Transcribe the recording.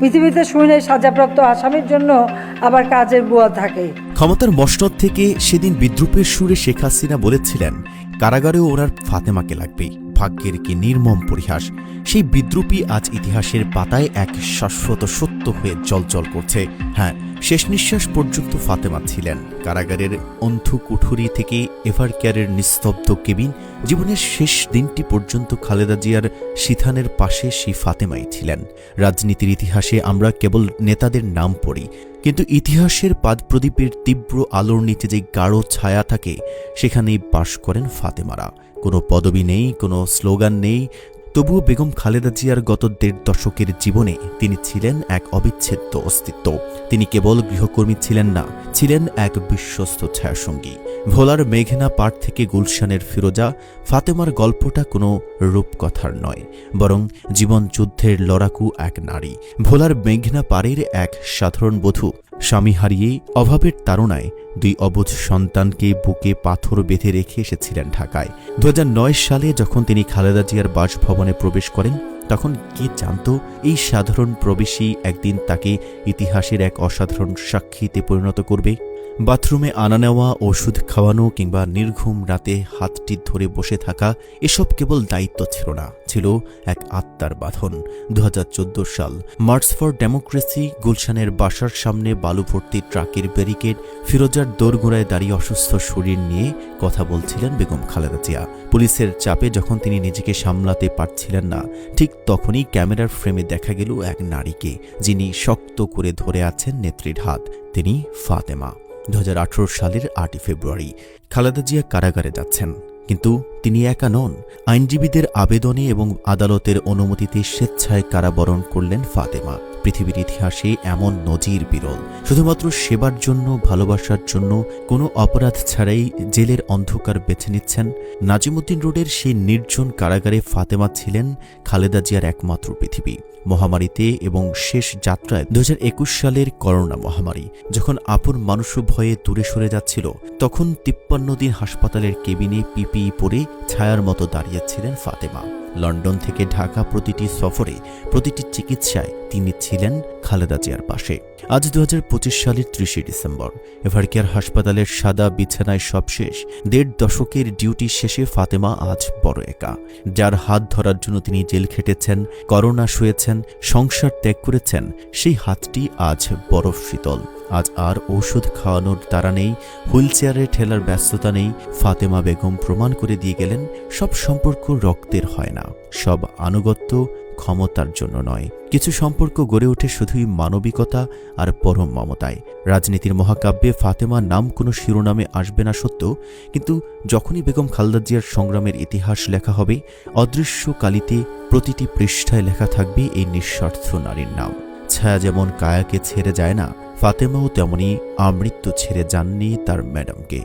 পৃথিবীতে শুনে সাজাপ্রাপ্ত আসামির জন্য আবার কাজের বুয়া থাকে। ক্ষমতার মসনদ থেকে সেদিন বিদ্রুপের সুরে শেখ হাসিনা বলেছিলেন, কারাগারেও ওনার ফাতেমাকে লাগবেই। ভাগ্যের কি নির্মম পরিহাস! সেই বিদ্রুপই আজ ইতিহাসের পাতায় এক শাশ্বত সত্য হয়ে জ্বলজ্বল করছে। হ্যাঁ, শেষ নিঃশ্বাস পর্যন্ত ফাতেমা ছিলেন কারাগারের অন্ধ কুঠুরি থেকে এভারকেয়ারের নিস্তব্ধ কেবিন, জীবনের শেষ দিনটি পর্যন্ত খালেদা জিয়ার সিথানের পাশে সেই ফাতেমাই ছিলেন। রাজনীতির ইতিহাসে আমরা কেবল নেতাদের নাম পড়ি, কিন্তু ইতিহাসের পাদপ্রদীপের তীব্র আলোর নিচে যে গাঢ় ছায়া থাকে, সেখানেই বাস করেন ফাতেমারা। কোনো পদবি নেই, কোনো স্লোগান নেই, তবুও বেগম খালেদা জিয়ার গত ১.৫ দশকের জীবনে তিনি ছিলেন এক অবিচ্ছেদ্য অস্তিত্ব। তিনি কেবল গৃহকর্মী ছিলেন না, ছিলেন এক বিশ্বস্ত ছায়াসঙ্গী। ভোলার মেঘনা পাড় থেকে গুলশানের ফিরোজা, ফাতেমার গল্পটা কোনো রূপকথার নয়, বরং জীবন যুদ্ধের লড়াকু এক নারী। ভোলার মেঘনা পাড়ের এক সাধারণ বধূ, স্বামী হারিয়ে অভাবের তাড়নায় ২ অবুঝ সন্তানকে বুকে পাথর বেঁধে রেখে এসেছিলেন ঢাকায়। ২০০৯ সালে যখন তিনি খালেদা জিয়ার বাসভবনে প্রবেশ করেন, তখন কে জানত এই সাধারণ প্রবেশই একদিন তাকে ইতিহাসের এক অসাধারণ সাক্ষীতে পরিণত করবে। বাথরুমে আনা নেওয়া, ওষুধ খাওয়ানো কিংবা নির্ঘুম রাতে হাতটি ধরে বসে থাকা, এসব কেবল দায়িত্ব ছিল না, ছিল এক আত্মার বাঁধন। ২০১৪ সাল, মার্চ ফর ডেমোক্রেসি। গুলশানের বাসার সামনে বালু ভর্তি ট্রাকের ব্যারিকেড, ফিরোজার দোরগোড়ায় দাঁড়িয়ে অসুস্থ শরীর নিয়ে কথা বলছিলেন বেগম খালেদা জিয়া। পুলিশের চাপে যখন তিনি নিজেকে সামলাতে পারছিলেন না, ঠিক তখনই ক্যামেরার ফ্রেমে দেখা গেল এক নারীকে, যিনি শক্ত করে ধরে আছেন নেত্রীর হাত। তিনি ফাতেমা। ২০১৮ সালের ৮ই ফেব্রুয়ারি খালেদা জিয়া কারাগারে যাচ্ছেন, কিন্তু তিনি একা নন। আইনজীবীদের আবেদনে এবং আদালতের অনুমতিতে স্বেচ্ছায় কারাবরণ করলেন ফাতেমা। পৃথিবীর ইতিহাসে এমন নজির বিরল। শুধুমাত্র সেবার জন্য, ভালোবাসার জন্য, কোনো অপরাধ ছাড়াই জেলের অন্ধকার বেছে নিচ্ছেন। নাজিমুদ্দিন রোডের সেই নির্জন কারাগারে ফাতেমা ছিলেন খালেদা জিয়ার একমাত্র পৃথিবী। মহামারীতে এবং শেষ যাত্রায় ২০২১ সালের করোনা মহামারী যখন আপন মানুষও ভয়ে দূরে সরে যাচ্ছিল, তখন ৫৩ দিন হাসপাতালের কেবিনে পিপিই পরে ছায়ার মতো দাঁড়িয়েছিলেন ফাতেমা। লন্ডন থেকে ঢাকা প্রতিটি সফরে, প্রতিটি চিকিৎসায় তিনি ছিলেন খালেদা জিয়ার পাশে। আজ ২০২৫ সালের ৩০ ডিসেম্বর, এভারকেয়ার হাসপাতালের সাদা বিছানায় সব শেষ। ১.৫ দশকের ডিউটি শেষে ফাতেমা আজ বড় একা। যার হাত ধরার জন্য তিনি জেল খেটেছেন, করোনা শুয়েছেন, সংসার ত্যাগ করেছেন, সেই হাতটি আজ বরফ শীতল। আজ আর ঔষধ খাওয়ানোর তাড়া নেই, হুইলচেয়ারে ঠেলার ব্যস্ততা নেই। ফাতেমা বেগম প্রমাণ করে দিয়ে গেলেন, সব সম্পর্ক রক্তের হয় না, সব আনুগত্য ক্ষমতার জন্য নয়। কিছু সম্পর্ক গড়ে ওঠে শুধুই মানবিকতা আর পরম মমতায়। রাজনীতির মহাকাব্যে ফাতেমার নাম কোনো শিরোনামে আসবে না সত্য, কিন্তু যখনই বেগম খালেদা জিয়ার সংগ্রামের ইতিহাস লেখা হবে, অদৃশ্য কালিতে প্রতিটি পৃষ্ঠায় লেখা থাকবে এই নিঃস্বার্থ নারীর নাম। ছায়া যেমন কায়াকে ছেড়ে যায় না, ফাতেমাও তেমনি আমৃত্যু ছেড়ে যাননি তার ম্যাডামকে।